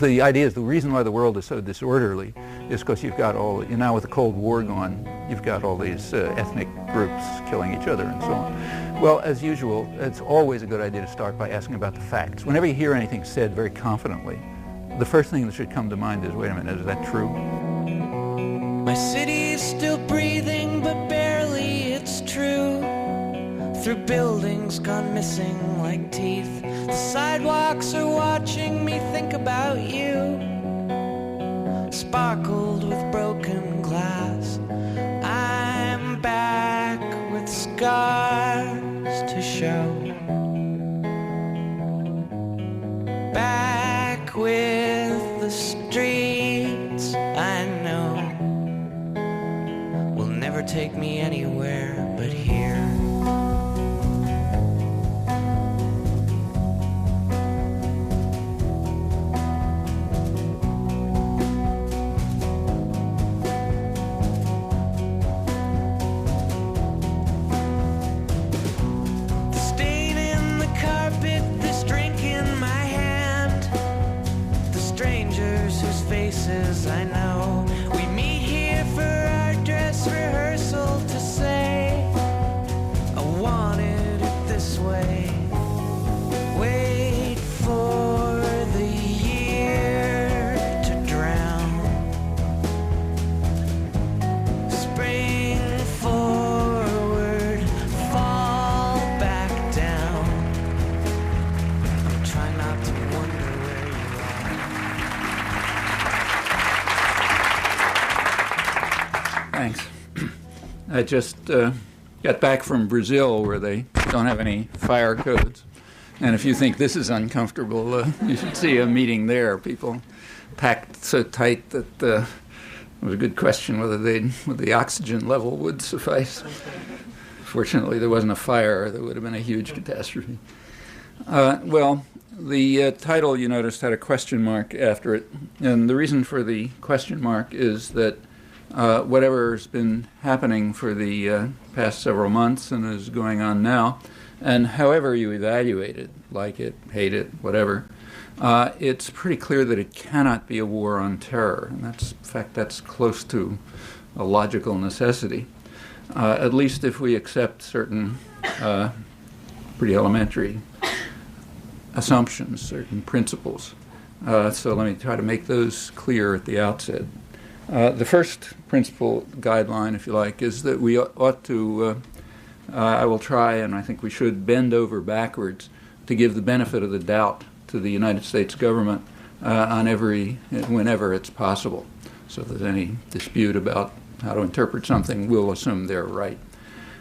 The idea is the reason why the world is so disorderly is because you've got now with the Cold War gone, you've got all these ethnic groups killing each other and so on. Well, as usual, it's always a good idea to start by asking about the facts. Whenever you hear anything said very confidently, the first thing that should come to mind is, wait a minute, is that true? My city is still breathing, but barely, it's true. Through buildings gone missing like teeth, the sidewalks are watching me think about you. Sparkled with broken glass, I'm back with scars to show. Back with the streets I know will never take me anywhere but here. I know we meet here for our dress rehearsal to say I wanted it this way. Wait for the year to drown. Spring forward, fall back down. I'm trying not to wonder where you are. Thanks. I just got back from Brazil where they don't have any fire codes. And if you think this is uncomfortable, you should see a meeting there. People packed so tight that it was a good question whether the oxygen level would suffice. Fortunately, there wasn't a fire. There would have been a huge catastrophe. Well, the title, you noticed, had a question mark after it. And the reason for the question mark is that whatever's been happening for the past several months and is going on now, and however you evaluate it, like it, hate it, whatever, it's pretty clear that it cannot be a war on terror. And in fact, that's close to a logical necessity, at least if we accept certain pretty elementary assumptions, certain principles. So let me try to make those clear at the outset. The first principle guideline, if you like, is that we ought to, I will try, and I think we should, bend over backwards to give the benefit of the doubt to the United States government whenever it's possible. So if there's any dispute about how to interpret something, we'll assume they're right.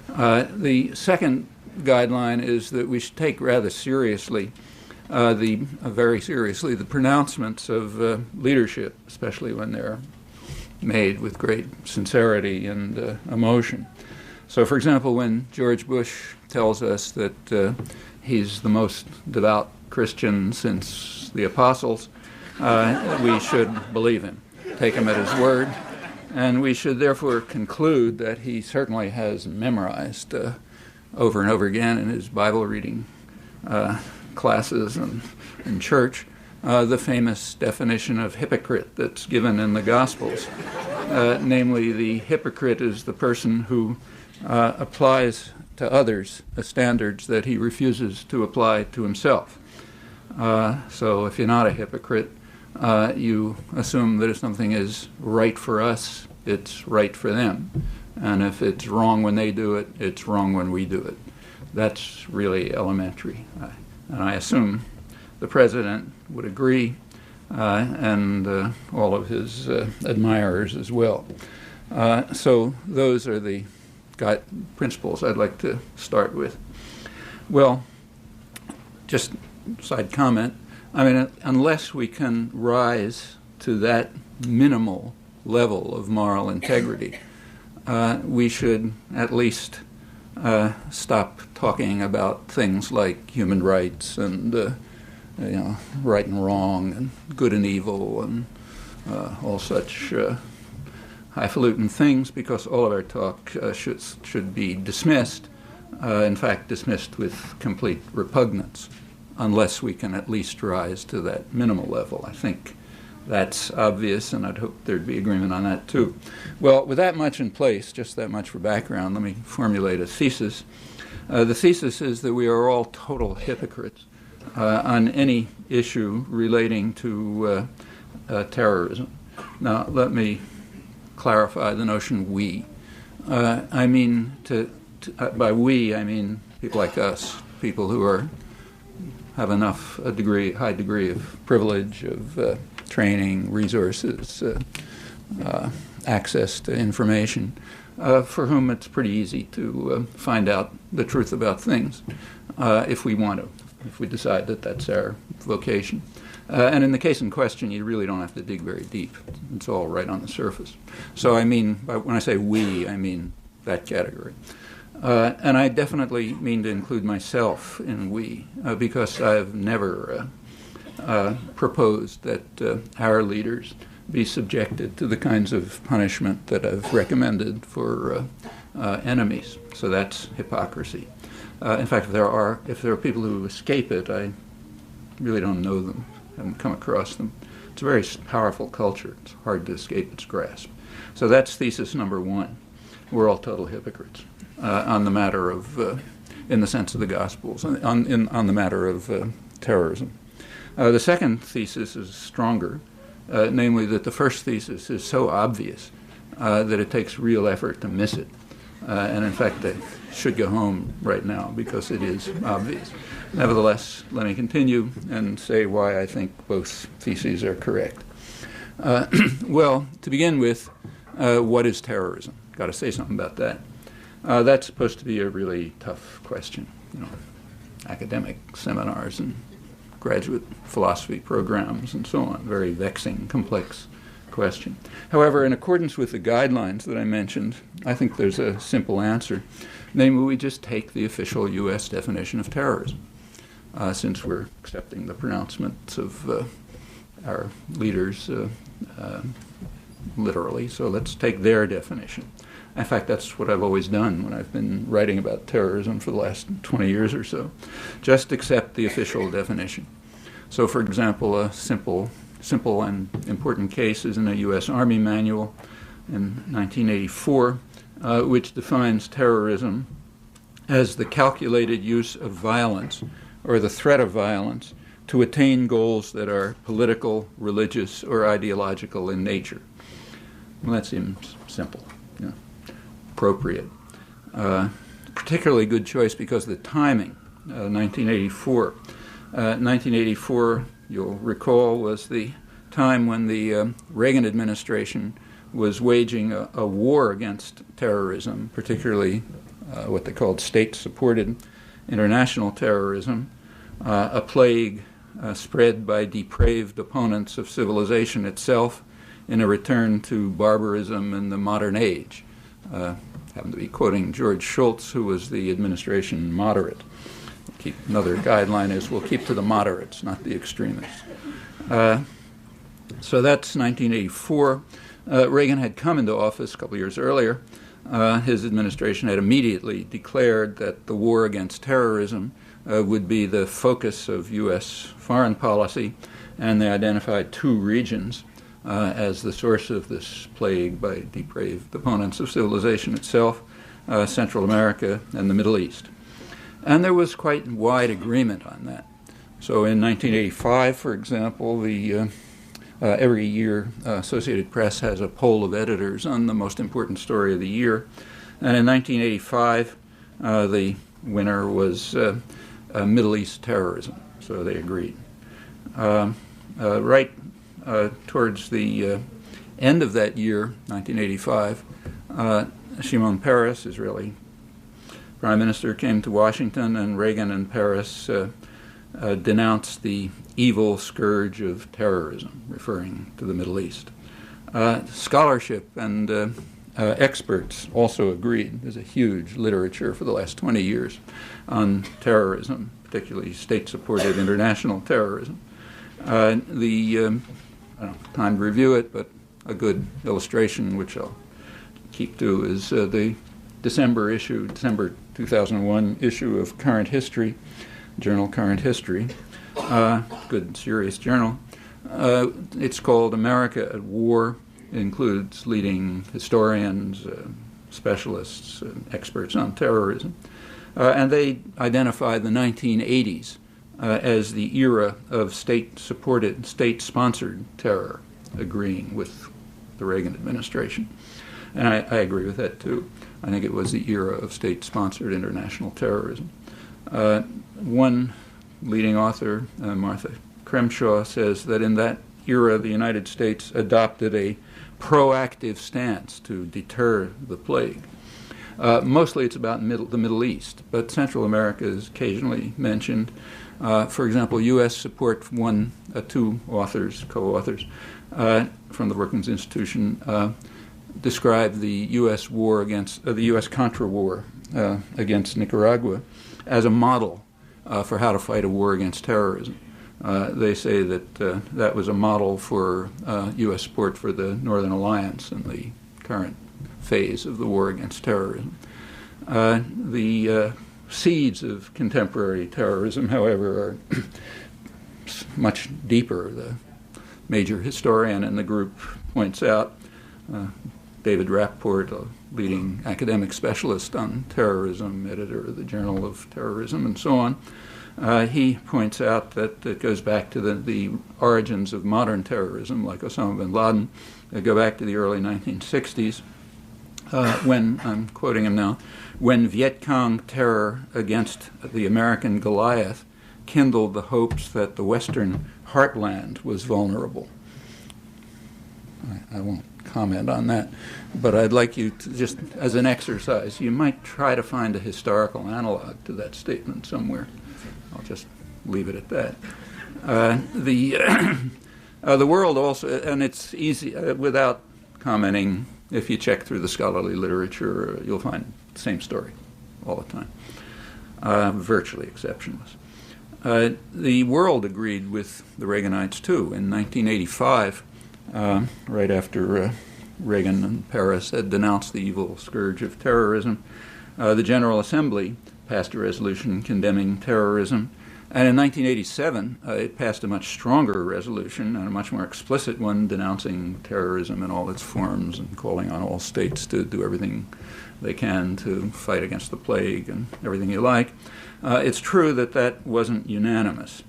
The second guideline is that we should take rather seriously, very seriously, the pronouncements of leadership, especially when they're made with great sincerity and emotion. So, for example, when George Bush tells us that he's the most devout Christian since the apostles, we should believe him, take him at his word, and we should therefore conclude that he certainly has memorized over and over again in his Bible reading classes and in church the famous definition of hypocrite that's given in the Gospels. Namely, the hypocrite is the person who applies to others the standards that he refuses to apply to himself. So if you're not a hypocrite, you assume that if something is right for us, it's right for them. And if it's wrong when they do it, it's wrong when we do it. That's really elementary. And I assume the president would agree, and all of his admirers as well. So those are the principles I'd like to start with. Well, just side comment, I mean, unless we can rise to that minimal level of moral integrity, we should at least stop talking about things like human rights and right and wrong and good and evil and all such highfalutin things, because all of our talk should be dismissed, in fact dismissed with complete repugnance, unless we can at least rise to that minimal level. I think that's obvious, and I'd hope there'd be agreement on that too. Well, with that much in place, just that much for background, let me formulate a thesis. The thesis is that we are all total hypocrites on any issue relating to terrorism. Now, let me clarify the notion we. I mean, by we, I mean people like us, people who have high degree of privilege, of training, resources, access to information, for whom it's pretty easy to find out the truth about things if we want to, if we decide that that's our vocation. And in the case in question, you really don't have to dig very deep. It's all right on the surface. So I mean, when I say we, I mean that category. And I definitely mean to include myself in we, because I've never proposed that our leaders be subjected to the kinds of punishment that I've recommended for enemies. So that's hypocrisy. In fact, if there are people who escape it, I really don't know them, haven't come across them. It's a very powerful culture. It's hard to escape its grasp. So that's thesis number one. We're all total hypocrites on the matter of, in the sense of the Gospels, on the matter of terrorism. The second thesis is stronger, namely that the first thesis is so obvious that it takes real effort to miss it. And in fact, I should go home right now because it is obvious. Nevertheless, let me continue and say why I think both theses are correct. Well, to begin with, what is terrorism? Got to say something about that. That's supposed to be a really tough question. Academic seminars and graduate philosophy programs and so on. Very vexing, complex question. However, in accordance with the guidelines that I mentioned, I think there's a simple answer. Namely, we just take the official U.S. definition of terrorism, since we're accepting the pronouncements of our leaders literally. So let's take their definition. In fact, that's what I've always done when I've been writing about terrorism for the last 20 years or so. Just accept the official definition. So, for example, a simple and important case is in a U.S. Army manual in 1984, which defines terrorism as the calculated use of violence or the threat of violence to attain goals that are political, religious, or ideological in nature. Well, that seems simple, appropriate. Particularly good choice because of the timing, 1984. 1984, you'll recall, was the time when the Reagan administration was waging a war against terrorism, particularly what they called state-supported international terrorism, a plague spread by depraved opponents of civilization itself in a return to barbarism in the modern age. Happen to be quoting George Shultz, who was the administration moderate. Another guideline is we'll keep to the moderates, not the extremists. So that's 1984. Reagan had come into office a couple of years earlier. His administration had immediately declared that the war against terrorism would be the focus of U.S. foreign policy, and they identified two regions as the source of this plague by depraved opponents of civilization itself, Central America and the Middle East. And there was quite wide agreement on that. So in 1985, for example, every year Associated Press has a poll of editors on the most important story of the year. And in 1985, the winner was Middle East terrorism. So they agreed. Right towards the end of that year, 1985, Shimon Peres, Israeli Prime Minister, came to Washington, and Reagan and Peres denounced the evil scourge of terrorism, referring to the Middle East. Scholarship and experts also agreed. There's a huge literature for the last 20 years on terrorism, particularly state-supported international terrorism. I don't have time to review it, but a good illustration, which I'll keep to, is the December 2001 issue of Current History, journal Current History, good, serious journal, It's called America at War. It includes leading historians, specialists, experts on terrorism. And they identified the 1980s as the era of state-supported, state-sponsored terror, agreeing with the Reagan administration. And I agree with that, too. I think it was the era of state-sponsored international terrorism. One leading author, Martha Crenshaw, says that in that era, the United States adopted a proactive stance to deter the plague. Mostly it's about the Middle East, but Central America is occasionally mentioned. For example, U.S. support from two authors, co-authors, from the Brookings Institution described the U.S. war against the U.S. Contra war against Nicaragua as a model for how to fight a war against terrorism. They say that that was a model for U.S. support for the Northern Alliance in the current phase of the war against terrorism. The seeds of contemporary terrorism, however, are much deeper. The major historian in the group points out, David Rapport, a leading academic specialist on terrorism, editor of the Journal of Terrorism, and so on. He points out that it goes back to the origins of modern terrorism, like Osama bin Laden. They go back to the early 1960s, when, I'm quoting him now, when Viet Cong terror against the American Goliath kindled the hopes that the Western heartland was vulnerable. I won't comment on that, but I'd like you to, just as an exercise, you might try to find a historical analog to that statement somewhere. I'll just leave it at that. The world also, and it's easy, without commenting, if you check through the scholarly literature, you'll find the same story all the time, virtually exceptionless. The world agreed with the Reaganites, too. In 1985, right after Reagan and Paris had denounced the evil scourge of terrorism, the General Assembly passed a resolution condemning terrorism. And in 1987, it passed a much stronger resolution and a much more explicit one denouncing terrorism in all its forms and calling on all states to do everything they can to fight against the plague and everything you like. It's true that that wasn't unanimous.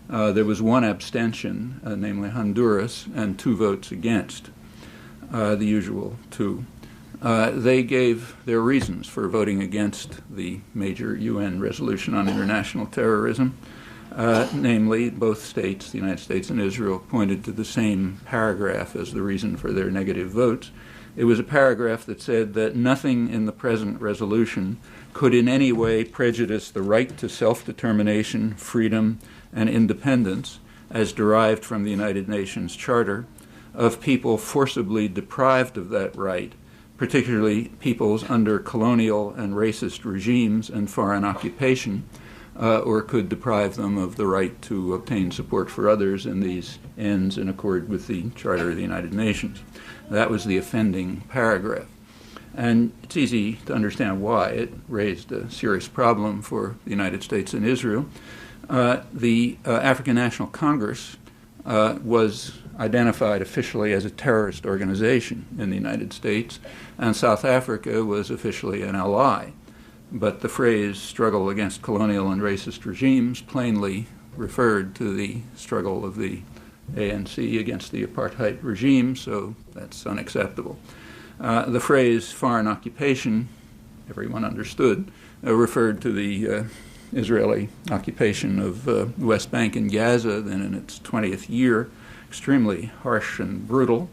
There was one abstention, namely Honduras, and 2 votes against, the usual 2. They gave their reasons for voting against the major UN resolution on international terrorism. Namely, both states, the United States and Israel, pointed to the same paragraph as the reason for their negative votes. It was a paragraph that said that nothing in the present resolution could in any way prejudice the right to self-determination, freedom, and independence as derived from the United Nations Charter of people forcibly deprived of that right, particularly peoples under colonial and racist regimes and foreign occupation, or could deprive them of the right to obtain support for others in these ends in accord with the Charter of the United Nations. That was the offending paragraph. And it's easy to understand why. It raised a serious problem for the United States and Israel. The African National Congress was identified officially as a terrorist organization in the United States, and South Africa was officially an ally. But the phrase struggle against colonial and racist regimes plainly referred to the struggle of the ANC against the apartheid regime, so that's unacceptable. The phrase foreign occupation, everyone understood, referred to the Israeli occupation of the West Bank and Gaza, then in its 20th year, extremely harsh and brutal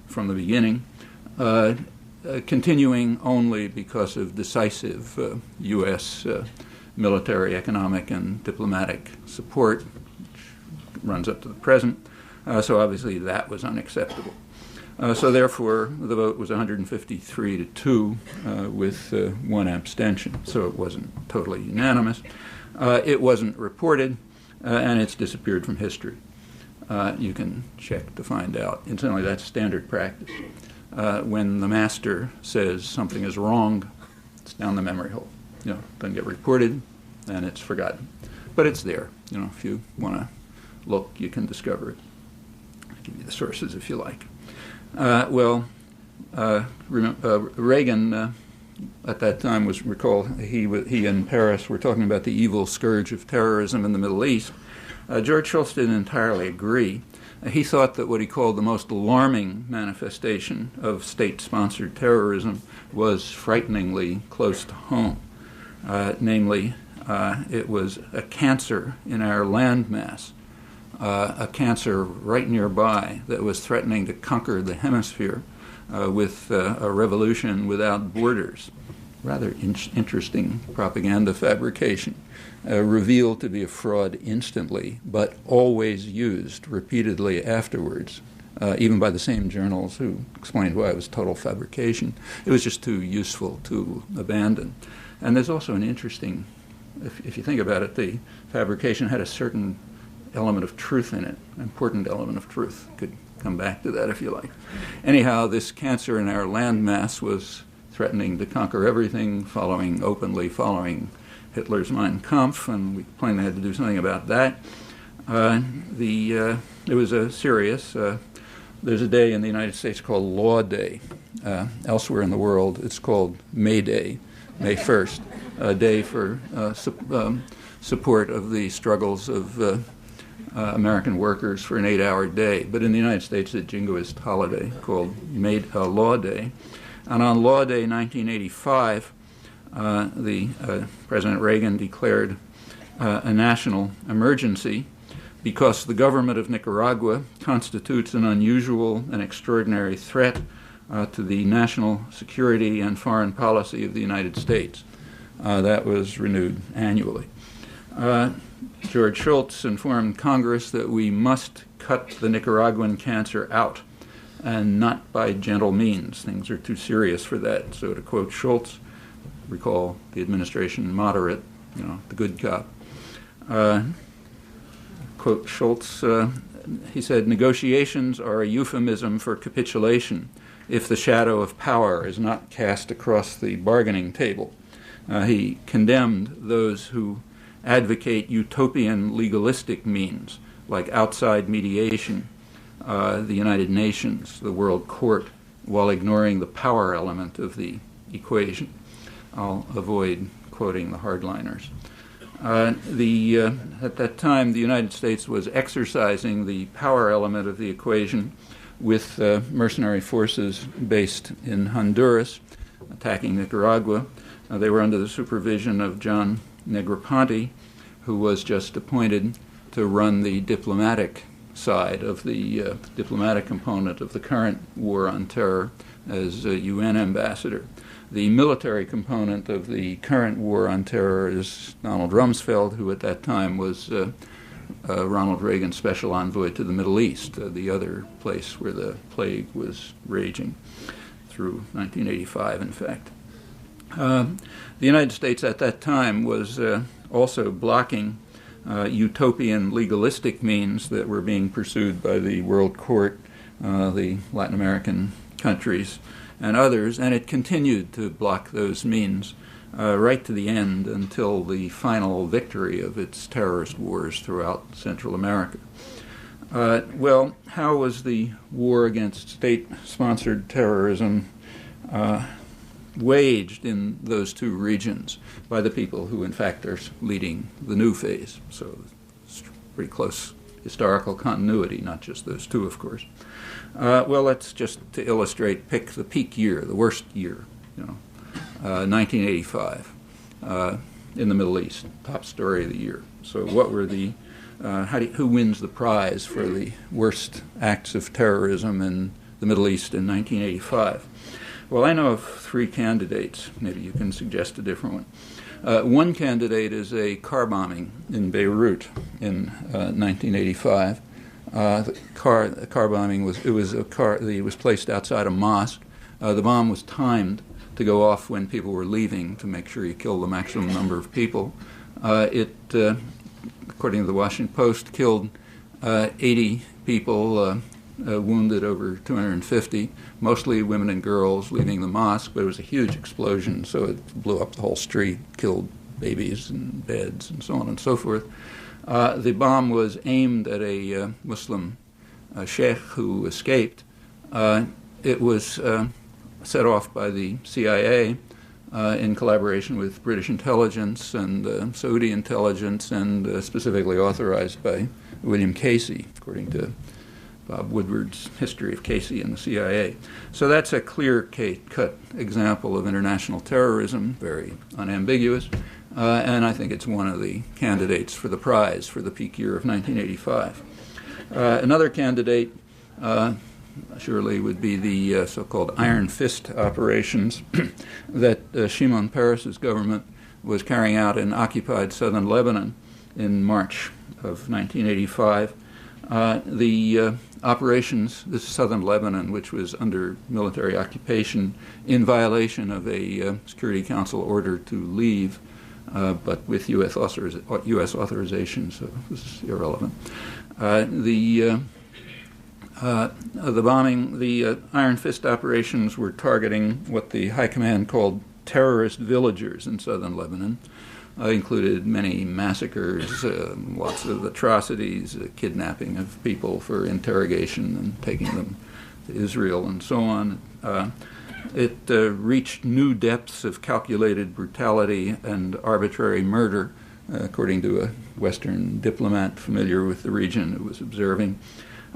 from the beginning, continuing only because of decisive U.S. Military, economic, and diplomatic support, which runs up to the present. So obviously that was unacceptable. So therefore, the vote was 153 to 2 with 1 abstention. So it wasn't totally unanimous. It wasn't reported, and it's disappeared from history. You can check to find out. Incidentally, that's standard practice. When the master says something is wrong, it's down the memory hole. Doesn't get reported, and it's forgotten. But it's there. If you want to look, you can discover it. I'll give you the sources if you like. Reagan at that time he in Paris were talking about the evil scourge of terrorism in the Middle East. George Shultz didn't entirely agree. He thought that what he called the most alarming manifestation of state-sponsored terrorism was frighteningly close to home. Namely, it was a cancer in our landmass, a cancer right nearby that was threatening to conquer the hemisphere with a revolution without borders. Rather interesting propaganda fabrication, revealed to be a fraud instantly, but always used repeatedly afterwards, even by the same journals who explained why it was total fabrication. It was just too useful to abandon. And there's also an interesting, if you think about it, the fabrication had a certain element of truth in it, an important element of truth. Could come back to that if you like. Anyhow, this cancer in our landmass was threatening to conquer everything, openly following Hitler's Mein Kampf, and we plainly had to do something about that. It was a serious. There's a day in the United States called Law Day. Elsewhere in the world, it's called May Day, May 1st, a day for support of the struggles of American workers for an 8-hour day. But in the United States, it's a jingoist holiday called Law Day. And on Law Day 1985, President Reagan declared a national emergency because the government of Nicaragua constitutes an unusual and extraordinary threat to the national security and foreign policy of the United States. That was renewed annually. George Shultz informed Congress that we must cut the Nicaraguan cancer out, and not by gentle means. Things are too serious for that. So to quote Shultz, recall the administration moderate, the good cop. Quote Shultz, he said, negotiations are a euphemism for capitulation if the shadow of power is not cast across the bargaining table. He condemned those who advocate utopian legalistic means like outside mediation, the United Nations, the World Court, while ignoring the power element of the equation. I'll avoid quoting the hardliners. At that time, the United States was exercising the power element of the equation with mercenary forces based in Honduras, attacking Nicaragua. They were under the supervision of John Negroponte, who was just appointed to run the diplomatic side of the diplomatic component of the current war on terror as a UN ambassador. The military component of the current war on terror is Donald Rumsfeld, who at that time was Ronald Reagan's special envoy to the Middle East, the other place where the plague was raging through 1985, in fact. The United States at that time was also blocking utopian legalistic means that were being pursued by the World Court, the Latin American countries, and others, and it continued to block those means right to the end until the final victory of its terrorist wars throughout Central America. Well, how was the war against state-sponsored terrorism waged in those two regions by the people who, in fact, are leading the new phase? So it's pretty close historical continuity, not just those two, of course. Well, let's just, to illustrate, pick the peak year, the worst year, 1985 in the Middle East, top story of the year. So what were the, who wins the prize for the worst acts of terrorism in the Middle East in 1985? Well, I know of three candidates. Maybe you can suggest a different one. One candidate is a car bombing in Beirut in 1985. The car bombing was placed outside a mosque. The bomb was timed to go off when people were leaving to make sure you kill the maximum number of people. It, according to the Washington Post, killed 80 people, wounded over 250, mostly women and girls leaving the mosque, but it was a huge explosion, so it blew up the whole street, killed babies and beds and so on and so forth. The bomb was aimed at a Muslim sheikh who escaped. It was set off by the CIA in collaboration with British intelligence and Saudi intelligence, and specifically authorized by William Casey, according to Bob Woodward's History of Casey and the CIA. So that's a clear-cut example of international terrorism, very unambiguous, and I think it's one of the candidates for the prize for the peak year of 1985. Another candidate surely would be the so-called Iron Fist operations that Shimon Peres's government was carrying out in occupied southern Lebanon in March of 1985. The operations, this is southern Lebanon, which was under military occupation in violation of a Security Council order to leave, but with U.S. authorization, so this is irrelevant. The bombing, the Iron Fist operations were targeting what the High Command called terrorist villagers in southern Lebanon. Included many massacres, lots of atrocities, kidnapping of people for interrogation and taking them to Israel and so on. It reached new depths of calculated brutality and arbitrary murder, according to a Western diplomat familiar with the region who was observing.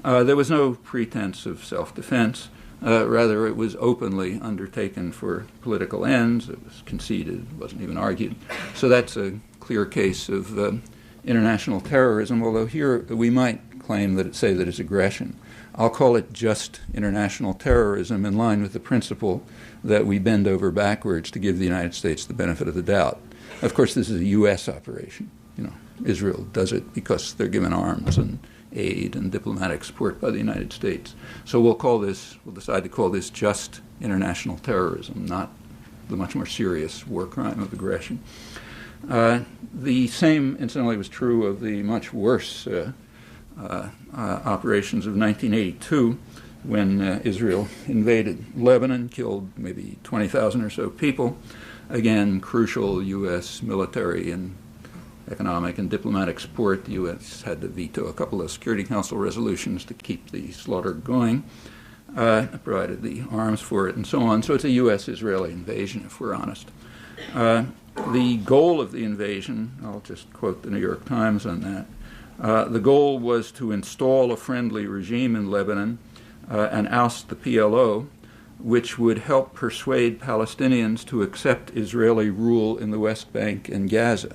There was no pretense of self-defense. Rather, it was openly undertaken for political ends. It was conceded, it wasn't even argued. So that's a clear case of international terrorism, although here we might say that it's aggression. I'll call it just international terrorism, in line with the principle that we bend over backwards to give the United States the benefit of the doubt. Of course, this is a U.S. operation. Israel does it because they're given arms and aid and diplomatic support by the United States. So we'll decide to call this just international terrorism, not the much more serious war crime of aggression. The same, incidentally, was true of the much worse operations of 1982, when Israel invaded Lebanon, killed maybe 20,000 or so people. Again, crucial U.S. military and economic and diplomatic support. The U.S. had to veto a couple of Security Council resolutions to keep the slaughter going, provided the arms for it, and so on. So it's a U.S.-Israeli invasion, if we're honest. The goal of the invasion, I'll just quote the New York Times on that, the goal was to install a friendly regime in Lebanon and oust the PLO, which would help persuade Palestinians to accept Israeli rule in the West Bank and Gaza.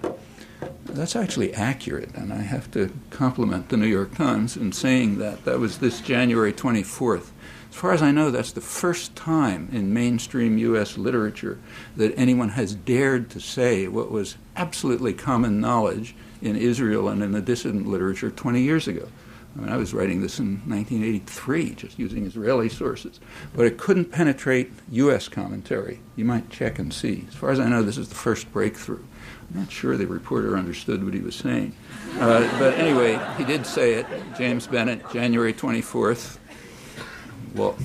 That's actually accurate, and I have to compliment the New York Times in saying that. That was this January 24th. As far as I know, that's the first time in mainstream U.S. literature that anyone has dared to say what was absolutely common knowledge in Israel and in the dissident literature 20 years ago. I mean, I was writing this in 1983, just using Israeli sources. But it couldn't penetrate U.S. commentary. You might check and see. As far as I know, this is the first breakthrough. I'm not sure the reporter understood what he was saying. But anyway, he did say it. James Bennett, January 24th. Well,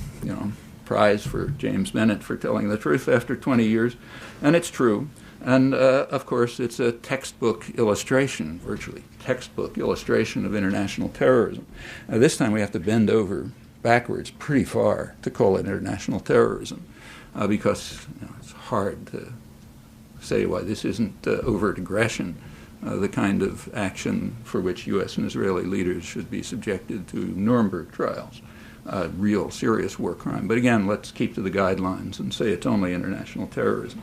prize for James Bennett for telling the truth after 20 years. And it's true. And, of course, it's a textbook illustration, virtually textbook illustration of international terrorism. This time we have to bend over backwards pretty far to call it international terrorism because it's hard to say why this isn't overt aggression, the kind of action for which U.S. and Israeli leaders should be subjected to Nuremberg trials, real serious war crime. But again, let's keep to the guidelines and say it's only international terrorism.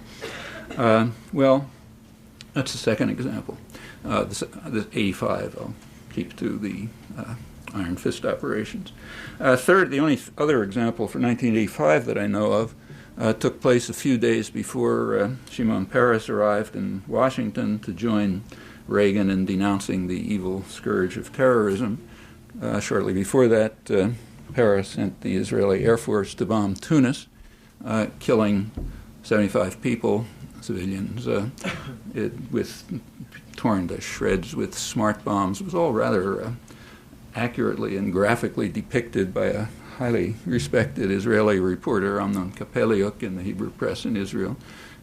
Well, that's the second example. The 85, I'll keep to the Iron Fist operations. Third, the only other example for 1985 that I know of took place a few days before Shimon Peres arrived in Washington to join Reagan in denouncing the evil scourge of terrorism. Shortly before that, Peres sent the Israeli Air Force to bomb Tunis, killing 75 people, civilians, torn to shreds with smart bombs. It was all rather accurately and graphically depicted by a highly respected Israeli reporter, Amnon Kapeliuk, in the Hebrew press in Israel,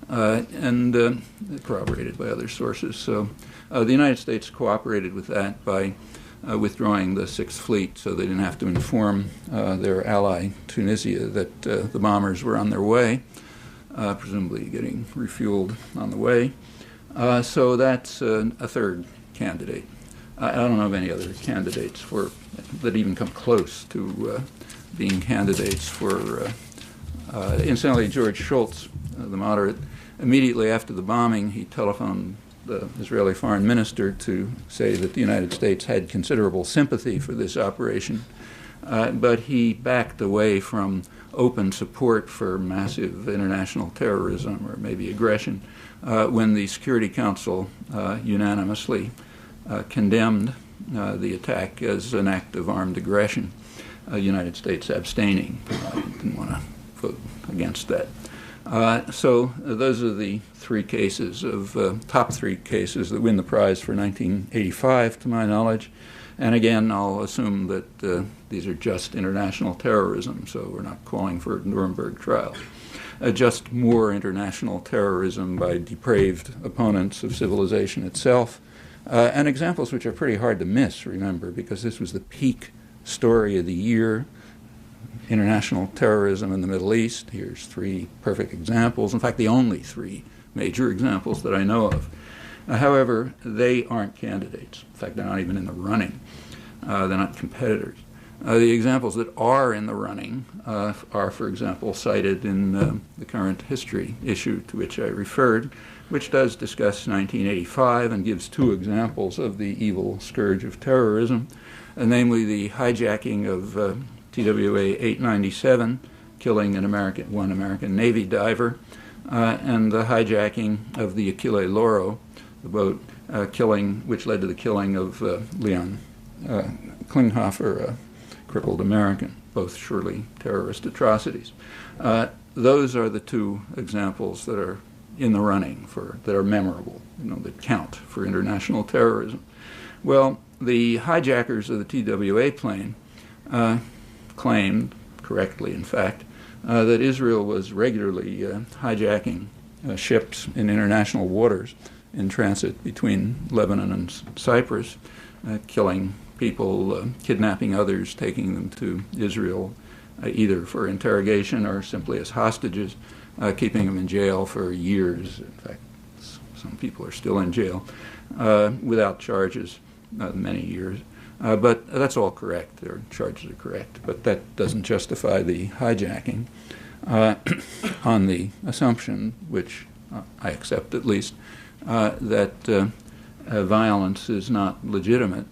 and corroborated by other sources. So the United States cooperated with that by withdrawing the Sixth Fleet so they didn't have to inform their ally Tunisia that the bombers were on their way, presumably getting refueled on the way. So that's a third candidate. I don't know of any other candidates that even come close to being candidates for. Incidentally, George Shultz, the moderate, immediately after the bombing, he telephoned the Israeli foreign minister to say that the United States had considerable sympathy for this operation, but he backed away from open support for massive international terrorism or maybe aggression when the Security Council unanimously condemned the attack as an act of armed aggression, the United States abstaining. Didn't want to vote against that. So those are the top three cases that win the prize for 1985, to my knowledge. And again, I'll assume that these are just international terrorism, so we're not calling for Nuremberg trials. Just more international terrorism by depraved opponents of civilization itself, and examples which are pretty hard to miss, remember, because this was the peak story of the year. International terrorism in the Middle East. Here's three perfect examples. In fact, the only three major examples that I know of. However, they aren't candidates. In fact, they're not even in the running. They're not competitors. The examples that are in the running are, for example, cited in the current history issue to which I referred, which does discuss 1985 and gives two examples of the evil scourge of terrorism, namely the hijacking of TWA 897, killing one American Navy diver, and the hijacking of the Achille Lauro, the boat which led to the killing of Leon Klinghoffer, a crippled American, both surely terrorist atrocities. Those are the two examples that are in the running that are memorable, that count for international terrorism. Well, the hijackers of the TWA plane claimed, correctly in fact, that Israel was regularly hijacking ships in international waters in transit between Lebanon and Cyprus, killing people, kidnapping others, taking them to Israel either for interrogation or simply as hostages, keeping them in jail for years. In fact, some people are still in jail without charges, many years. But that's all correct. Their charges are correct. But that doesn't justify the hijacking on the assumption, which I accept at least, that violence is not legitimate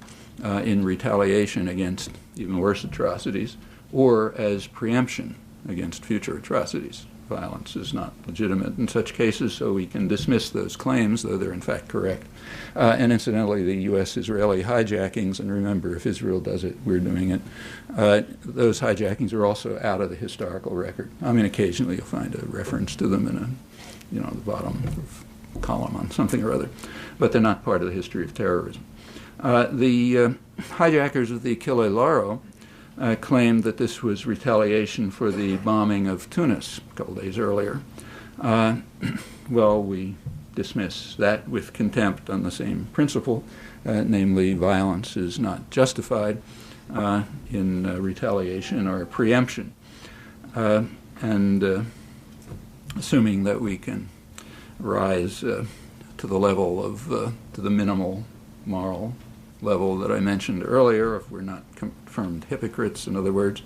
in retaliation against even worse atrocities or as preemption against future atrocities. Violence is not legitimate in such cases, so we can dismiss those claims, though they're in fact correct. And incidentally, the U.S.-Israeli hijackings, and remember, if Israel does it, we're doing it, those hijackings are also out of the historical record. I mean, occasionally you'll find a reference to them in the bottom column on something or other, but they're not part of the history of terrorism. The hijackers of the Achille Lauro claimed that this was retaliation for the bombing of Tunis a couple days earlier. Well, we dismiss that with contempt on the same principle, namely violence is not justified in retaliation or preemption. And assuming that we can rise to the level of, to the minimal moral level that I mentioned earlier, if we're not confirmed hypocrites, in other words,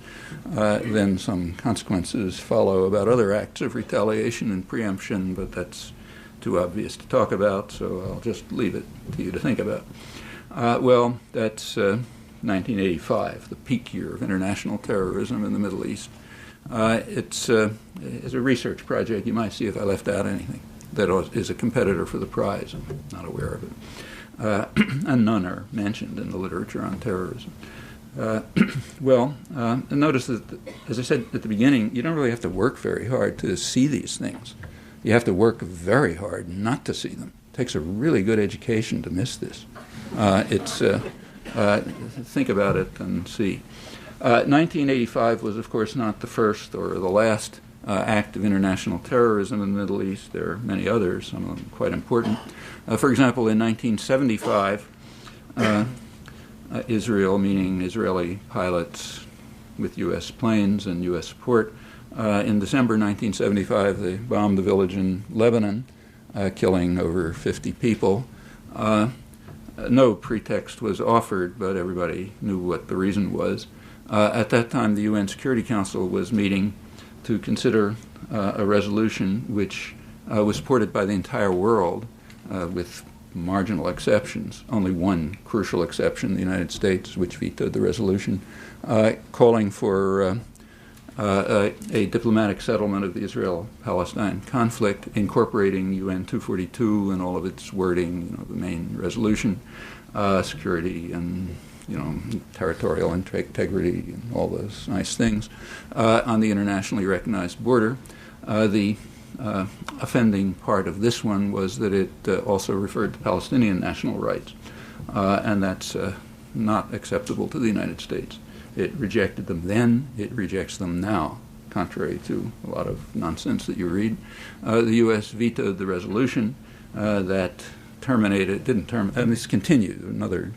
then some consequences follow about other acts of retaliation and preemption, but that's too obvious to talk about, so I'll just leave it to you to think about. Well, that's 1985, the peak year of international terrorism in the Middle East. It's a research project. You might see if I left out anything that is a competitor for the prize. I'm not aware of it. And none are mentioned in the literature on terrorism. And notice that, as I said at the beginning, you don't really have to work very hard to see these things. You have to work very hard not to see them. It takes a really good education to miss this. Think about it and see. 1985 was, of course, not the first or the last act of international terrorism in the Middle East. There are many others, some of them quite important. For example, in 1975, Israel, meaning Israeli pilots with U.S. planes and U.S. support. In December 1975, they bombed the village in Lebanon, killing over 50 people. No pretext was offered, but everybody knew what the reason was. At that time, the UN Security Council was meeting to consider a resolution which was supported by the entire world, with marginal exceptions, only one crucial exception, the United States, which vetoed the resolution, calling for a diplomatic settlement of the Israel-Palestine conflict, incorporating UN 242 and all of its wording, the main resolution, security and territorial integrity and all those nice things on the internationally recognized border. The offending part of this one was that it also referred to Palestinian national rights, and that's not acceptable to the United States. It rejected them then, it rejects them now, contrary to a lot of nonsense that you read. The U.S. vetoed the resolution that and this continued,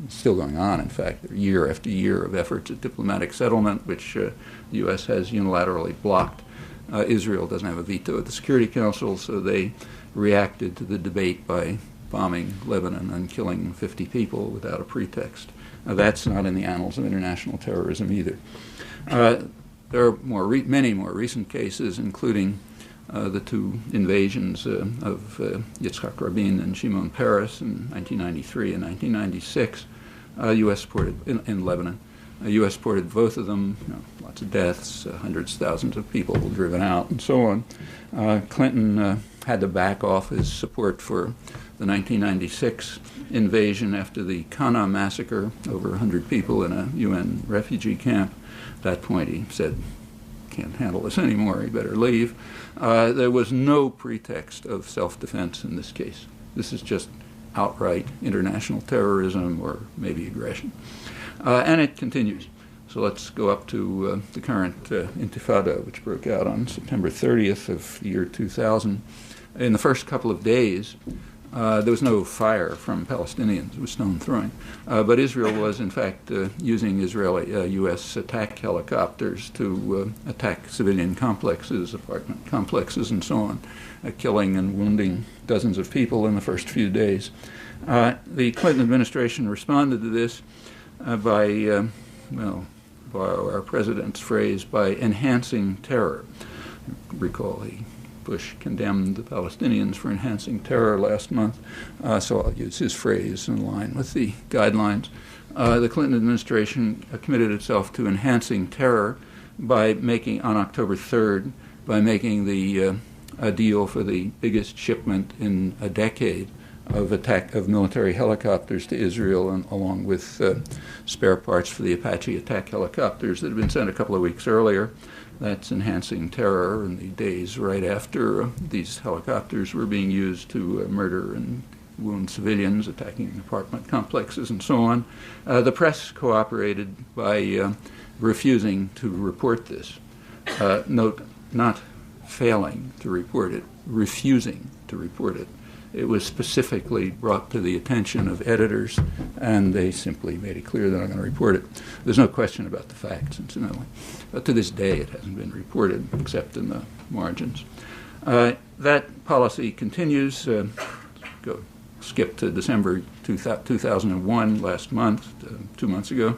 still going on, in fact, year after year of efforts at diplomatic settlement, which the U.S. has unilaterally blocked. Israel doesn't have a veto at the Security Council, so they reacted to the debate by bombing Lebanon and killing 50 people without a pretext. That's not in the annals of international terrorism either. There are many more recent cases, including the two invasions of Yitzhak Rabin and Shimon Peres in 1993 and 1996. U.S. supported in Lebanon. U.S. supported both of them. Lots of deaths, hundreds of thousands of people were driven out, and so on. Clinton had to back off his support for the 1996 invasion after the Kana massacre, over 100 people in a UN refugee camp. At that point, he said, "Can't handle this anymore, he better leave." There was no pretext of self-defense in this case. This is just outright international terrorism or maybe aggression. And it continues. So let's go up to the current intifada, which broke out on September 30th of the year 2000. In the first couple of days, there was no fire from Palestinians. It was stone throwing. But Israel was, in fact, using Israeli U.S. attack helicopters to attack civilian complexes, apartment complexes, and so on, killing and wounding dozens of people in the first few days. The Clinton administration responded to this by borrow our president's phrase, by enhancing terror. Recall Bush condemned the Palestinians for enhancing terror last month, so I'll use his phrase in line with the guidelines. The Clinton administration committed itself to enhancing terror by making, on October 3rd, by making a deal for the biggest shipment in a decade of military helicopters to Israel, and along with spare parts for the Apache attack helicopters that had been sent a couple of weeks earlier. That's enhancing terror in the days right after these helicopters were being used to murder and wound civilians, attacking apartment complexes, and so on. The press cooperated by refusing to report this. Note, not failing to report it, refusing to report it. It was specifically brought to the attention of editors, and they simply made it clear they're not going to report it. There's no question about the facts, incidentally. But to this day, it hasn't been reported, except in the margins. That policy continues. Skip to December 2001, last month, 2 months ago.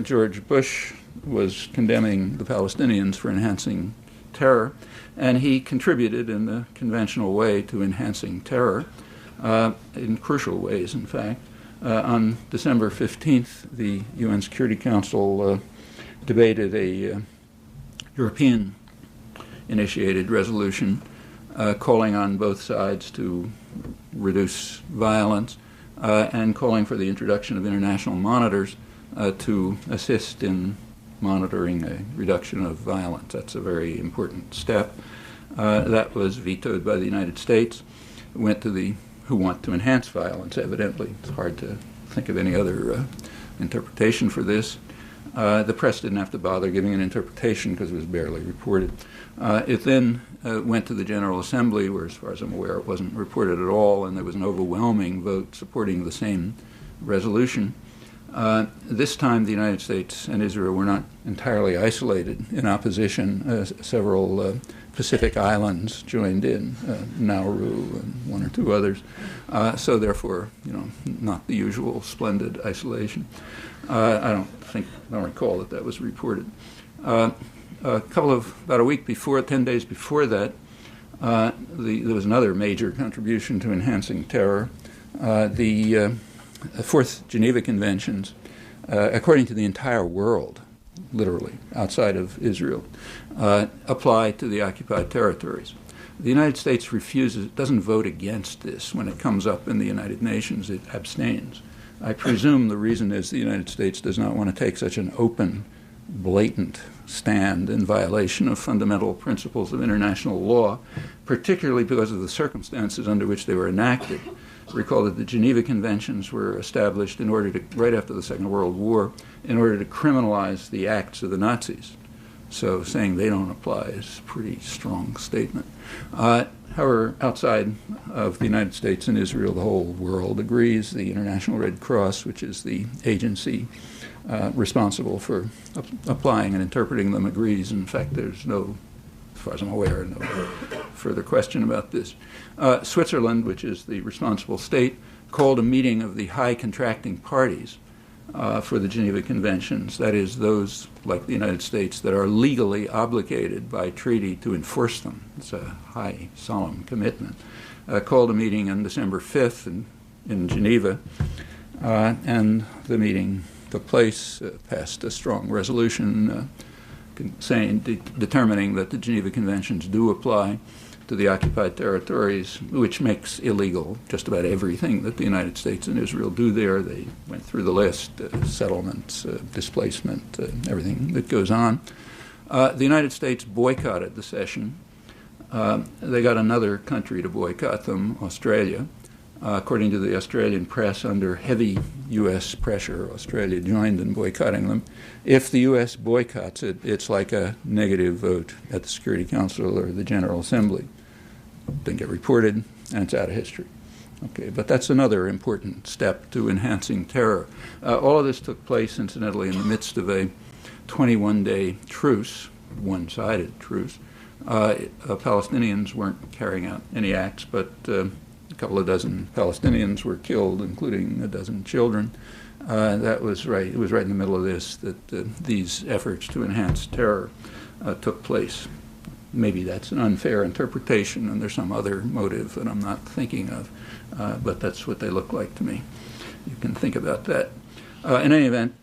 George Bush was condemning the Palestinians for enhancing terror, and he contributed in the conventional way to enhancing terror, in crucial ways, in fact. On December 15th, the UN Security Council debated a European-initiated resolution calling on both sides to reduce violence and calling for the introduction of international monitors to assist in monitoring a reduction of violence. That's a very important step. That was vetoed by the United States. It went to the who want to enhance violence, evidently. It's hard to think of any other interpretation for this. The press didn't have to bother giving an interpretation because it was barely reported. It then went to the General Assembly, where, as far as I'm aware, it wasn't reported at all, and there was an overwhelming vote supporting the same resolution. This time, the United States and Israel were not entirely isolated in opposition. Several Pacific islands joined in, Nauru and one or two others. So therefore, not the usual splendid isolation. I don't recall that was reported. About a week before, 10 days before that, there was another major contribution to enhancing terror. The Fourth Geneva Conventions, according to the entire world, literally, outside of Israel, apply to the occupied territories. The United States doesn't vote against this when it comes up in the United Nations. It abstains. I presume the reason is the United States does not want to take such an open, blatant stand in violation of fundamental principles of international law, particularly because of the circumstances under which they were enacted. Recall that the Geneva Conventions were established right after the Second World War, in order to criminalize the acts of the Nazis. So saying they don't apply is a pretty strong statement. However, outside of the United States and Israel, the whole world agrees. The International Red Cross, which is the agency responsible for applying and interpreting them, agrees. In fact, there's no, as far as I'm aware, no further question about this. Switzerland, which is the responsible state, called a meeting of the high contracting parties for the Geneva Conventions, that is, those, like the United States, that are legally obligated by treaty to enforce them. It's a high, solemn commitment. Called a meeting on December 5th in Geneva, and the meeting took place, passed a strong resolution determining that the Geneva Conventions do apply to the occupied territories, which makes illegal just about everything that the United States and Israel do there. They went through the list, settlements, displacement, everything that goes on. The United States boycotted the session. They got another country to boycott them, Australia. According to the Australian press, under heavy U.S. pressure, Australia joined in boycotting them. If the U.S. boycotts it, it's like a negative vote at the Security Council or the General Assembly. Didn't get reported, and it's out of history. Okay, but that's another important step to enhancing terror. All of this took place, incidentally, in the midst of a 21-day truce, one-sided truce. Palestinians weren't carrying out any acts, but a couple of dozen Palestinians were killed, including a dozen children. That was right. It was right in the middle of this that these efforts to enhance terror took place. Maybe that's an unfair interpretation, and there's some other motive that I'm not thinking of, but that's what they look like to me. You can think about that. In any event,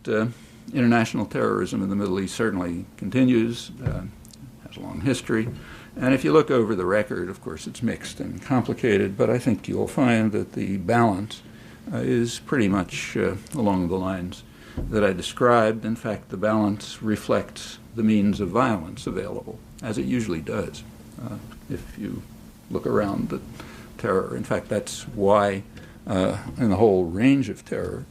international terrorism in the Middle East certainly continues, has a long history. And if you look over the record, of course, it's mixed and complicated, but I think you'll find that the balance is pretty much along the lines that I described. In fact, the balance reflects the means of violence available, as it usually does. If you look around the terror, in fact, that's why in the whole range of terror,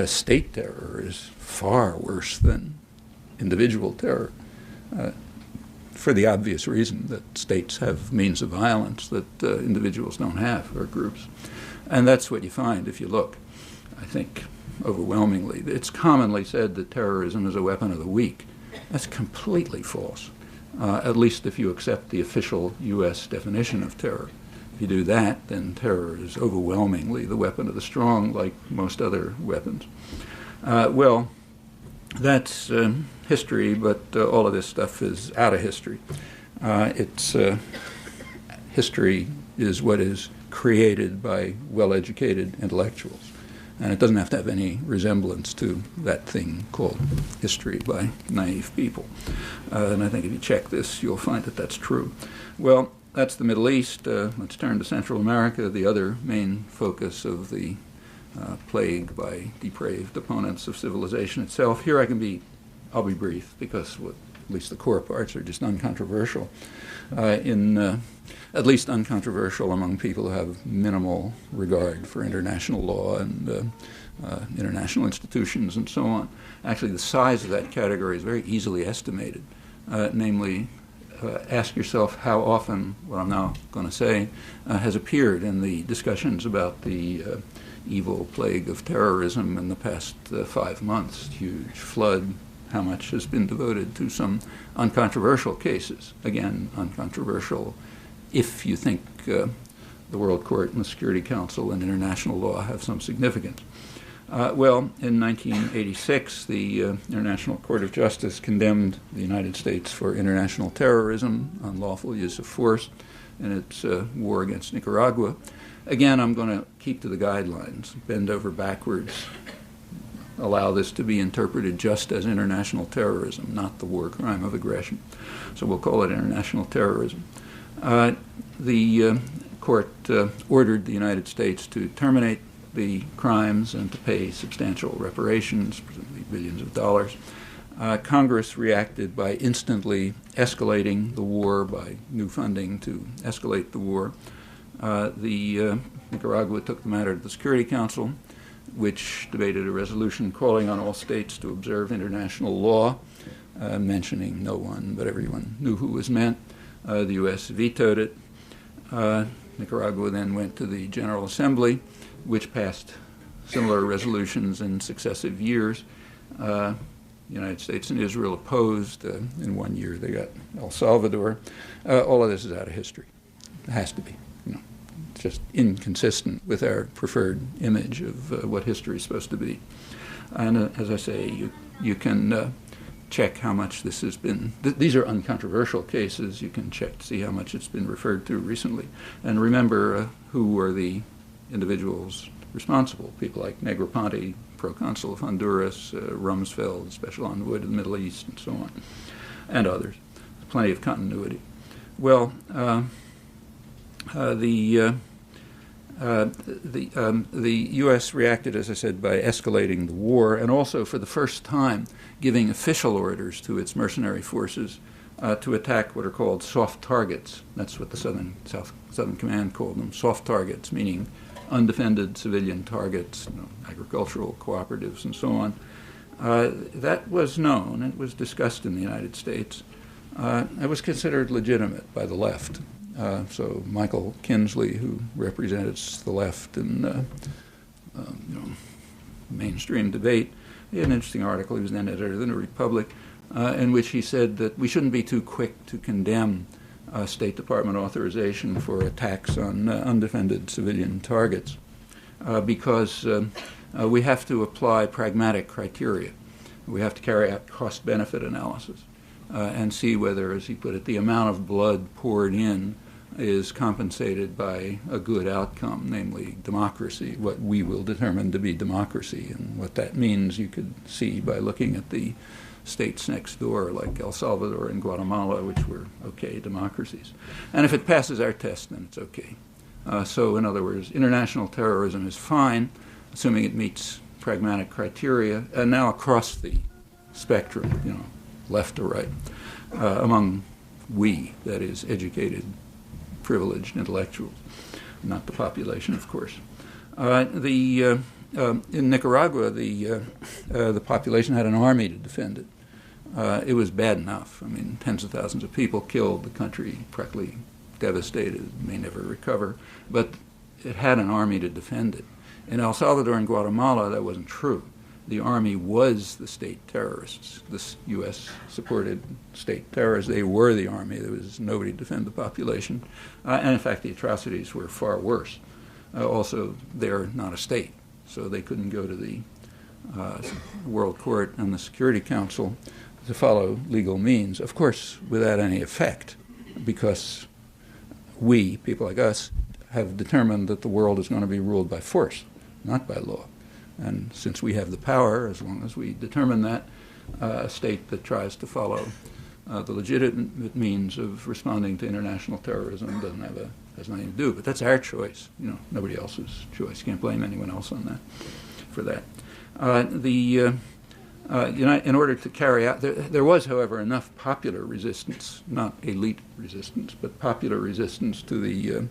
state terror is far worse than individual terror. For the obvious reason that states have means of violence that individuals don't have, or groups. And that's what you find if you look, I think, overwhelmingly. It's commonly said that terrorism is a weapon of the weak. That's completely false, at least if you accept the official U.S. definition of terror. If you do that, then terror is overwhelmingly the weapon of the strong, like most other weapons. Well, that's history, but all of this stuff is out of history. History is what is created by well-educated intellectuals, and it doesn't have to have any resemblance to that thing called history by naive people. And I think if you check this, you'll find that that's true. Well, that's the Middle East. Let's turn to Central America, the other main focus of the plague by depraved opponents of civilization itself. Here I'll be brief, because at least the core parts are just uncontroversial. At least uncontroversial among people who have minimal regard for international law and international institutions and so on. Actually, the size of that category is very easily estimated. Namely, ask yourself how often what I'm now going to say has appeared in the discussions about the evil plague of terrorism in the past 5 months. Huge flood. How much has been devoted to some uncontroversial cases? Again, uncontroversial if you think the World Court and the Security Council and international law have some significance. Well, in 1986, the International Court of Justice condemned the United States for international terrorism, unlawful use of force, in its war against Nicaragua. Again, I'm going to keep to the guidelines, bend over backwards, allow this to be interpreted just as international terrorism, not the war crime of aggression. So we'll call it international terrorism. The court ordered the United States to terminate the crimes and to pay substantial reparations, presumably billions of dollars. Congress reacted by instantly escalating the war, by new funding to escalate the war. Nicaragua took the matter to the Security Council, which debated a resolution calling on all states to observe international law, mentioning no one, but everyone knew who was meant. The U.S. vetoed it. Nicaragua then went to the General Assembly, which passed similar resolutions in successive years. The United States and Israel opposed. In 1 year, they got El Salvador. All of this is out of history. It has to be. It's just inconsistent with our preferred image of what history is supposed to be. And as I say, you can check how much this has been. These are uncontroversial cases. You can check to see how much it's been referred to recently. And remember who were the individuals responsible, people like Negroponte, proconsul of Honduras, Rumsfeld, special envoy to the Middle East, and so on, and others. Plenty of continuity. Well, the U.S. reacted, as I said, by escalating the war, and also for the first time giving official orders to its mercenary forces to attack what are called soft targets. That's what the Southern Command called them, soft targets, meaning undefended civilian targets, agricultural cooperatives, and so on. That was known. It was discussed in the United States. It was considered legitimate by the left. So Michael Kinsley, who represents the left in mainstream debate, he had an interesting article. He was then editor of the New Republic, in which he said that we shouldn't be too quick to condemn State Department authorization for attacks on undefended civilian targets because we have to apply pragmatic criteria. We have to carry out cost-benefit analysis and see whether, as he put it, the amount of blood poured in is compensated by a good outcome, namely democracy, what we will determine to be democracy. And what that means you could see by looking at the states next door, like El Salvador and Guatemala, which were okay democracies. And if it passes our test, then it's okay. So, in other words, international terrorism is fine, assuming it meets pragmatic criteria, and now across the spectrum, left to right, among we, that is, educated, privileged intellectuals, not the population, of course. In Nicaragua, the population had an army to defend it. It was bad enough. I mean, tens of thousands of people killed, the country practically devastated, may never recover, but it had an army to defend it. In El Salvador and Guatemala, that wasn't true. The army was the state terrorists, the U.S.-supported state terrorists. They were the army. There was nobody to defend the population. And in fact, the atrocities were far worse. Also, they're not a state, so they couldn't go to the World Court and the Security Council to follow legal means, of course, without any effect, because we, people like us, have determined that the world is going to be ruled by force, not by law. And since we have the power, as long as we determine that, a state that tries to follow the legitimate means of responding to international terrorism has nothing to do. But that's our choice, nobody else's choice. You can't blame anyone else on that, for that. In order to carry out, there was, however, enough popular resistance, not elite resistance, but popular resistance to the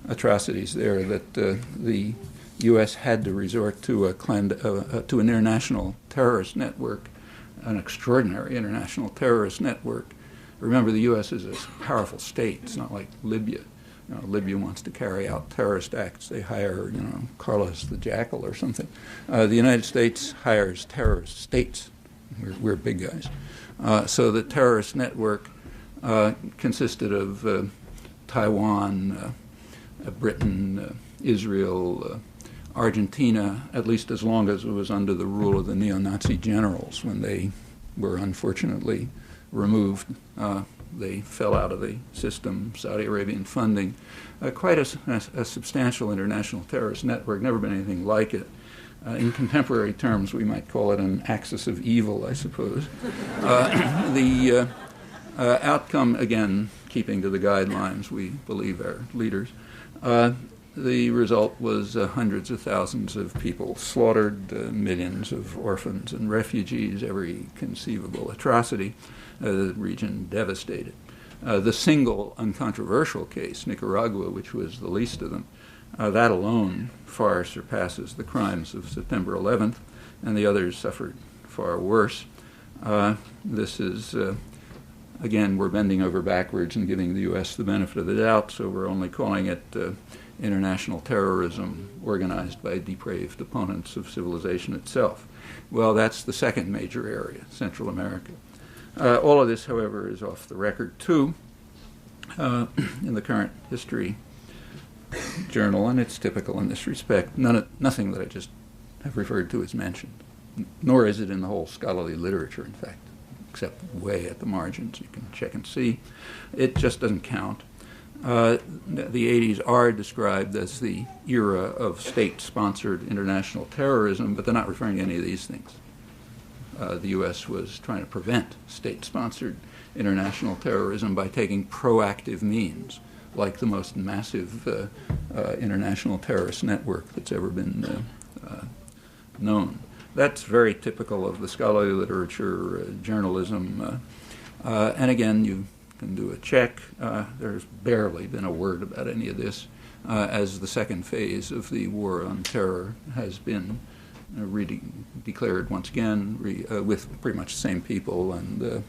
atrocities there that the U.S. had to resort to an international terrorist network, an extraordinary international terrorist network, Remember, the U.S. is a powerful state. It's not like Libya. Libya wants to carry out terrorist acts. They hire, Carlos the Jackal or something. The United States hires terrorist states. We're big guys. So the terrorist network consisted of Taiwan, Britain, Israel, Argentina, at least as long as it was under the rule of the neo-Nazi generals. When they were unfortunately removed, they fell out of the system, Saudi Arabian funding. Quite a substantial international terrorist network, never been anything like it. In contemporary terms, we might call it an axis of evil, I suppose. The outcome, again, keeping to the guidelines, we believe our leaders, the result was hundreds of thousands of people slaughtered, millions of orphans and refugees, every conceivable atrocity, the region devastated. The single uncontroversial case, Nicaragua, which was the least of them, that alone far surpasses the crimes of September 11th, and the others suffered far worse. This is, again, we're bending over backwards and giving the U.S. the benefit of the doubt, so we're only calling it international terrorism organized by depraved opponents of civilization itself. Well, that's the second major area, Central America. All of this, however, is off the record, too, in the current history journal, and it's typical in this respect. Nothing that I just have referred to is mentioned, nor is it in the whole scholarly literature, in fact, except way at the margins. You can check and see. It just doesn't count. The 80s are described as the era of state-sponsored international terrorism, but they're not referring to any of these things. The U.S. was trying to prevent state-sponsored international terrorism by taking proactive means, like the most massive international terrorist network that's ever been known. That's very typical of the scholarly literature, journalism, and again, you can do a check. There's barely been a word about any of this, as the second phase of the war on terror has been declared once again with pretty much the same people and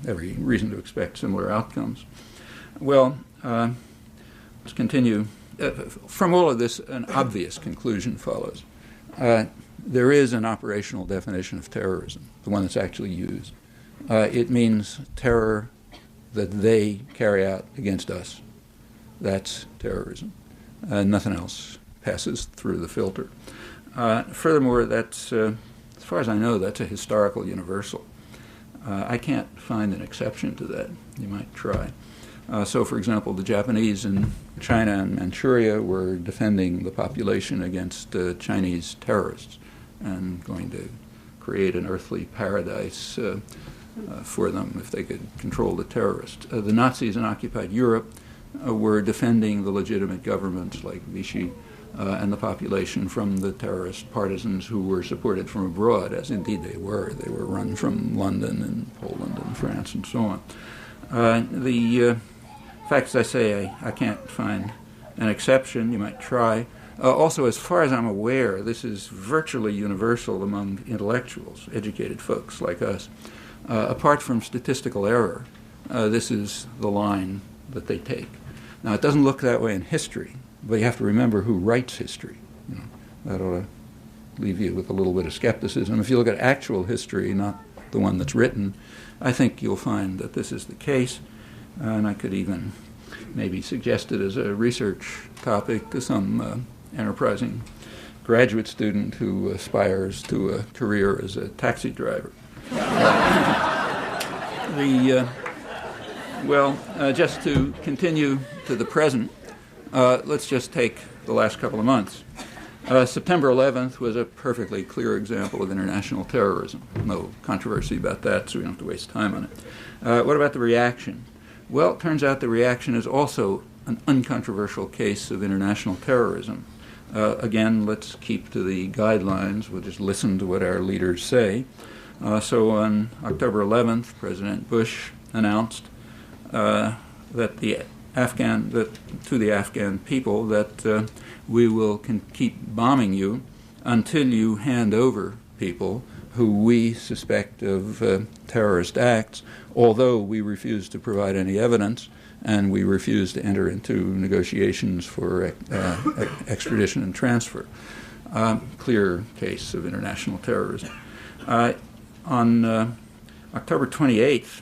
every reason to expect similar outcomes. Well, let's continue. From all of this, an obvious conclusion follows. There is an operational definition of terrorism, the one that's actually used. It means terror that they carry out against us. That's terrorism. Nothing else passes through the filter. Furthermore, that's, as far as I know, that's a historical universal. I can't find an exception to that. You might try. So, for example, the Japanese in China and Manchuria were defending the population against Chinese terrorists and going to create an earthly paradise for them if they could control the terrorists. The Nazis in occupied Europe were defending the legitimate governments like Vichy and the population from the terrorist partisans who were supported from abroad, as indeed they were. They were run from London and Poland and France and so on. The fact, as I say, I can't find an exception. You might try. Also, as far as I'm aware, this is virtually universal among intellectuals, educated folks like us. Apart from statistical error, this is the line that they take. Now, it doesn't look that way in history, but you have to remember who writes history. That ought to leave you with a little bit of skepticism. If you look at actual history, not the one that's written, I think you'll find that this is the case, and I could even maybe suggest it as a research topic to some enterprising graduate student who aspires to a career as a taxi driver. Just to continue to the present, let's just take the last couple of months. September 11th was a perfectly clear example of international terrorism. No controversy about that, so we don't have to waste time on it. What about the reaction? Well, it turns out the reaction is also an uncontroversial case of international terrorism. Again, let's keep to the guidelines. We'll just listen to what our leaders say. So on October 11th, President Bush announced to the Afghan people that we will keep bombing you until you hand over people who we suspect of terrorist acts, although we refuse to provide any evidence and we refuse to enter into negotiations for extradition and transfer. Clear case of international terrorism. On October 28th,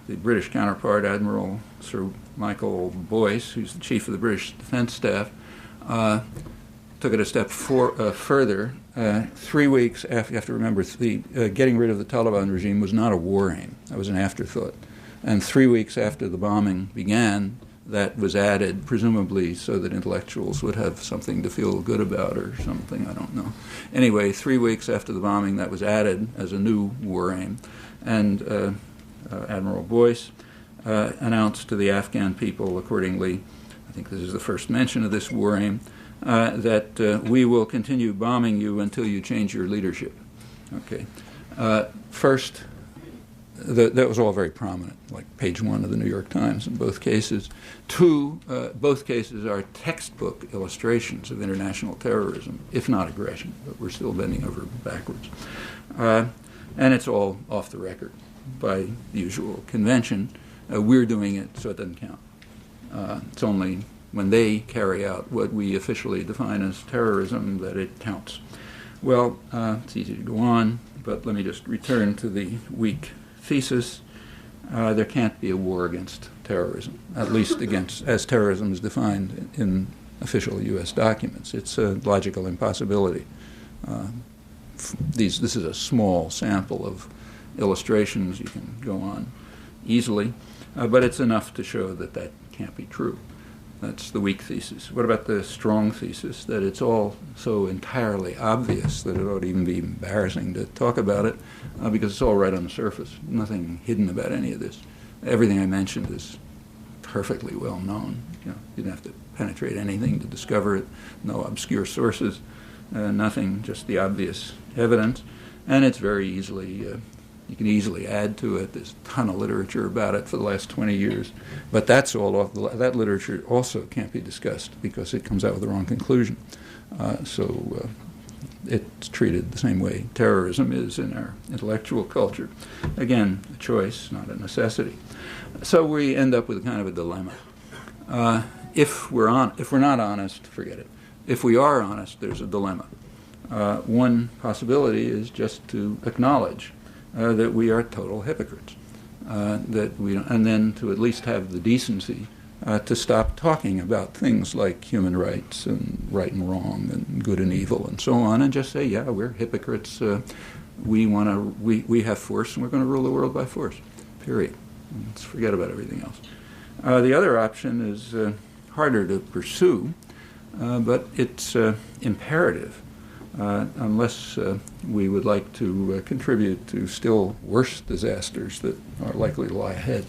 the British counterpart, Admiral Sir Michael Boyce, who's the chief of the British Defence Staff, took it a step further. 3 weeks after, you have to remember, getting rid of the Taliban regime was not a war aim. That was an afterthought. And 3 weeks after the bombing began, that was added, presumably so that intellectuals would have something to feel good about or something, I don't know. Anyway, 3 weeks after the bombing, that was added as a new war aim. And Admiral Boyce announced to the Afghan people accordingly, I think this is the first mention of this war aim, that we will continue bombing you until you change your leadership. Okay. First, that was all very prominent, like page 1 of the New York Times in both cases. 2, both cases are textbook illustrations of international terrorism, if not aggression, but we're still bending over backwards. And it's all off the record by the usual convention. We're doing it, so it doesn't count. It's only when they carry out what we officially define as terrorism that it counts. Well, it's easy to go on, but let me just return to the weak thesis. There can't be a war against terrorism, at least against as terrorism is defined in official U.S. documents. It's a logical impossibility. This is a small sample of illustrations. You can go on easily, but it's enough to show that that can't be true. That's the weak thesis. What about the strong thesis, that it's all so entirely obvious that it ought to even be embarrassing to talk about it because it's all right on the surface. Nothing hidden about any of this. Everything I mentioned is perfectly well known. You didn't have to penetrate anything to discover it. No obscure sources, nothing, just the obvious evidence. And it's very easily, you can easily add to it. There's a ton of literature about it for the last 20 years. But that's all off. That literature also can't be discussed because it comes out with the wrong conclusion. So it's treated the same way terrorism is in our intellectual culture. Again, a choice, not a necessity. So we end up with kind of a dilemma. If we're not honest, forget it. If we are honest, there's a dilemma. One possibility is just to acknowledge that we are total hypocrites, that we don't, and then to at least have the decency to stop talking about things like human rights and right and wrong and good and evil and so on, and just say, yeah, we're hypocrites. We have force, and we're going to rule the world by force. Period. Let's forget about everything else. The other option is harder to pursue, but it's imperative. Unless we would like to contribute to still worse disasters that are likely to lie ahead.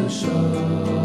the sun.